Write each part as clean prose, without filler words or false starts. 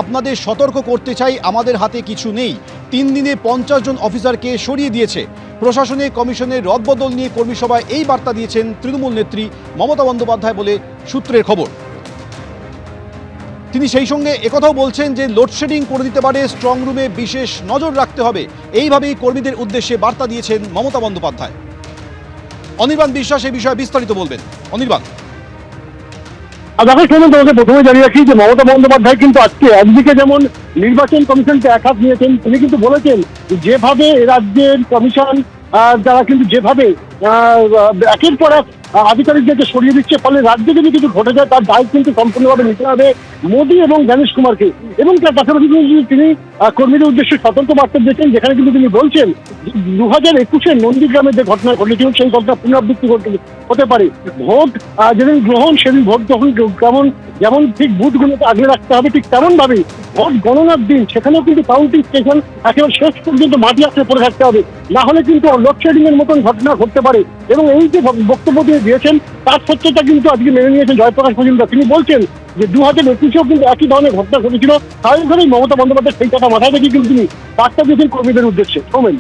আপনাদের সতর্ক করতে চাই, আমাদের হাতে কিছু নেই। 3 দিনে 50 জন অফিসারকে সরিয়ে দিয়েছে প্রশাসনিক কমিশনের রদবদল নিয়ে কর্মী সভায় এই বার্তা দিয়েছেন তৃণমূল নেত্রী মমতা বন্দ্যোপাধ্যায় বলে সূত্রের খবর। তিনি সেই সঙ্গে একথাও বলছেন যে লোডশেডিং করে দিতে পারে, স্ট্রং রুমে বিশেষ নজর রাখতে হবে। এইভাবেই কর্মীদের উদ্দেশ্যে বার্তা দিয়েছেন মমতা বন্দ্যোপাধ্যায়। অনির্বাণ বিশ্বাস এই বিষয়ে বিস্তারিত বলবেন। অনির্বাণ, দেখো শোনো, তোমাকে প্রথমে জানিয়ে রাখি যে মমতা বন্দ্যোপাধ্যায় কিন্তু আজকে একদিকে যেমন নির্বাচন কমিশনকে এক হাত নিয়েছেন, তিনি কিন্তু বলেছেন যেভাবে রাজ্যের কমিশন যারা কিন্তু যেভাবে একের পর এক আধিকারিকদেরকে সরিয়ে দিচ্ছে, ফলে রাজ্যে যদি কিছু ঘটে যায় তার দায় কিন্তু সম্পূর্ণভাবে নিতে হবে মোদী এবং জ্ঞানেশ কুমারকে। এবং তার পাশাপাশি তিনি কর্মীদের উদ্দেশ্যে সতর্ক বার্তা দিয়েছেন, যেখানে কিন্তু তিনি বলছেন 2021-এ নন্দীগ্রামে যে ঘটনা ঘটেছিল সেই ঘটনা পুনরাবৃত্তি হতে পারে। ভোট যেদিন গ্রহণ সেদিন ভোট যখন যেমন ঠিক বুথগুলোকে আগলে রাখতে হবে, ঠিক তেমন ভাবে ভোট গণনার দিন সেখানেও কিন্তু কাউন্টিং স্টেশন একেবারে শেষ পর্যন্ত মাটি আঁকড়ে পড়ে থাকতে হবে, না হলে কিন্তু লোডশেডিং এর মতন ঘটনা ঘটতে পারে। এবং এই যে বক্তব্য দিয়ে দিয়েছেন তার সত্যতা কিন্তু আজকে মেনে নিয়েছেন জয়প্রকাশ মজুমদার। তিনি বলছেন যে 2021-এও কিন্তু একই ধরনের ঘটনা ঘটেছিল, স্বাভাবিকভাবেই মমতা বন্দ্যোপাধ্যায় সেই কথা মাথায় রেখে কিন্তু তিনি বার্তা দিয়েছেন কর্মীদের উদ্দেশ্যে। সৌমেন,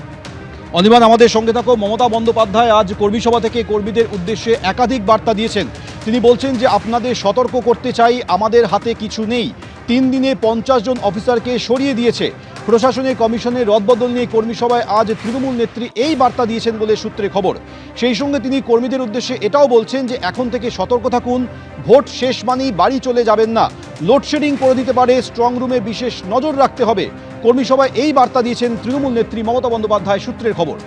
অনির্বাণ আমাদের সঙ্গে থাকো। মমতা বন্দ্যোপাধ্যায় আজ কর্মী সভা থেকে কর্মীদের উদ্দেশ্যে একাধিক বার্তা দিয়েছেন। তিনি বলছেন যে আপনাদের সতর্ক করতে চাই, আমাদের হাতে কিছু নেই। 3 দিনে 50 জন অফিসারকে সরিয়ে দিয়েছে প্রশাসনিক কমিশনের রদবদল নিয়ে কর্মী সভায় আজ তৃণমূল নেত্রী এই বার্তা দিয়েছেন বলে সূত্রে খবর। সেই সঙ্গে তিনি কর্মীদের উদ্দেশ্যে এটাও বলছেন যে এখন থেকে সতর্ক থাকুন, ভোট শেষ মানেই বাড়ি চলে যাবেন না, লোডশেডিং করে দিতে পারে, স্ট্রং রুমে বিশেষ নজর রাখতে হবে। কর্মী সভায় এই বার্তা দিয়েছেন তৃণমূল নেত্রী মমতা বন্দ্যোপাধ্যায় সূত্রের খবর।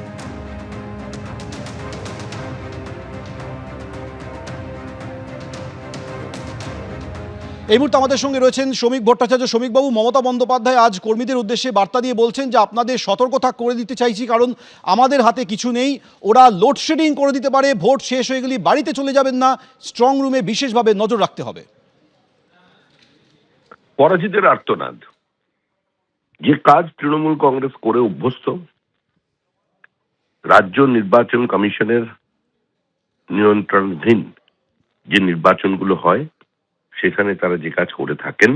এই মুহূর্তে আমাদের সঙ্গে রয়েছেন শ্রমিক ভট্টাচার্য। শ্রমিকবাবু, মমতা বন্দ্যোপাধ্যায় আজ কর্মীদের উদ্দেশ্যে বার্তা দিয়ে বলছেন যে আপনাদের সতর্কতা করে দিতে চাইছি, কারণ আমাদের হাতে কিছু নেই, ওরা লোডশেডিং করে দিতে পারে, ভোট শেষ হয়ে গেলে বাড়িতে চলে যাবেন না, স্ট্রং রুমে বিশেষভাবে নজর রাখতে হবে। পরাজিতের আর্তনাদ, যে কাজ তৃণমূল কংগ্রেস করে অভ্যস্ত, রাজ্য নির্বাচন কমিশনের নিয়ন্ত্রণাধীন যে নির্বাচনগুলো হয় সেখানে তারা যে কাজ করে থাকেন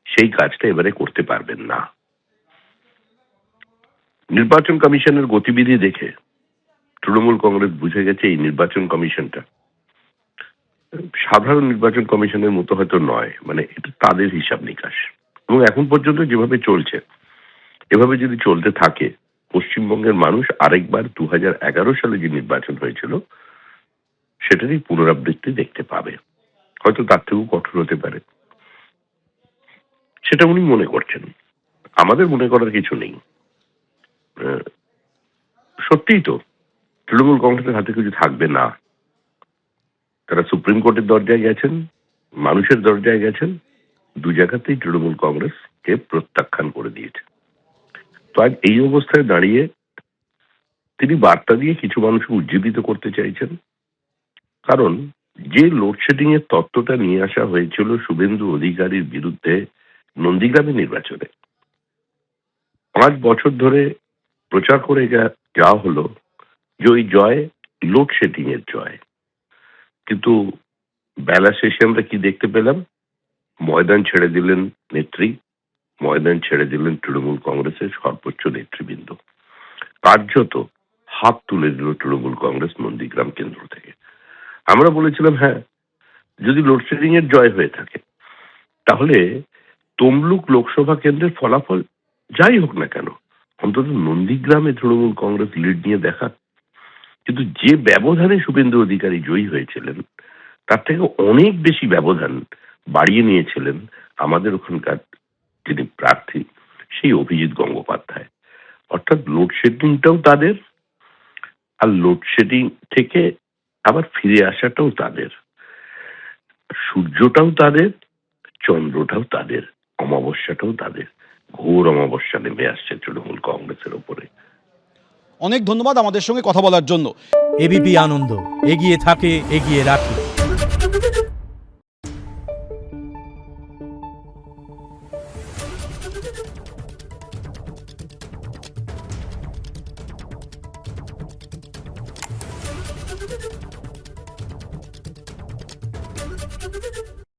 সেই কাজটা এবারে করতে পারবেন না। নির্বাচন কমিশনের গতিবিধি দেখে তৃণমূল কংগ্রেস বুঝে গেছে এই নির্বাচন কমিশনটা সাধারণ নির্বাচন কমিশনের মতো হয়তো নয়, মানে এটা তাদের হিসাব নিকাশ। এবং এখন পর্যন্ত যেভাবে চলছে এভাবে যদি চলতে থাকে, পশ্চিমবঙ্গের মানুষ আরেকবার 2011 সালে যে নির্বাচন হয়েছিল সেটারই পুনরাবৃত্তি দেখতে পাবে, হয়তো তার থেকেও কঠোর হতে পারে, সেটা উনি মনে করছেন। আমাদের মনে করার কিছু নেই। সত্যিই তো তৃণমূল কংগ্রেসের হাতে কিছু থাকবে না। তারা সুপ্রিম কোর্টের দরজায় গেছেন, মানুষের দরজায় গেছেন, দু জায়গাতেই তৃণমূল কংগ্রেসকে প্রত্যাখ্যান করে দিয়েছে। তো আজ এই অবস্থায় দাঁড়িয়ে তিনি বার্তা দিয়ে কিছু মানুষকে উজ্জীবিত করতে চাইছেন। কারণ যে লোডশেডিং এর তত্ত্বটা নিয়ে আসা হয়েছিল শুভেন্দু অধিকারীর বিরুদ্ধে নন্দীগ্রামে নির্বাচনে, 5 বছর ধরে প্রচার করে যাওয়া হলো যে ওই জয় লোডশেডিং এর জয়, কিন্তু বেলা শেষে আমরা কি দেখতে পেলাম? ময়দান ছেড়ে দিলেন নেত্রী, ময়দান ছেড়ে দিলেন তৃণমূল কংগ্রেসের সর্বোচ্চ নেতৃবৃন্দ। কার্যত হাত তুলে দিল তৃণমূল কংগ্রেস নন্দীগ্রাম কেন্দ্র থেকে। আমরা বলেছিলাম হ্যাঁ, যদি লোডশেডিং এর জয় হয়ে থাকে তাহলে তমলুক লোকসভা কেন্দ্রের ফলাফল যাই হোক না কেন, অন্তত নন্দীগ্রামে তৃণমূল কংগ্রেস লিড নিয়ে দেখা। কিন্তু যে ব্যবধানে শুভেন্দু অধিকারী জয়ী হয়েছিলেন তার থেকে অনেক বেশি ব্যবধান বাড়িয়ে নিয়েছিলেন আমাদের ওখানকার যিনি প্রার্থী সেই অভিজিৎ গঙ্গোপাধ্যায়। অর্থাৎ লোডশেডিংটাও তাদের, আর লোডশেডিং থেকে আবার ফিরে আসাটাও তাদের, সূর্যটাও তাদের, চন্দ্রটাও তাদের, অমাবস্যাটাও তাদের। ঘোর অমাবস্যা নেমে আসছে তৃণমূল কংগ্রেসের ওপরে। অনেক ধন্যবাদ আমাদের সঙ্গে কথা বলার জন্য। এবিপি আনন্দ, এগিয়ে থাকে, এগিয়ে রাখে।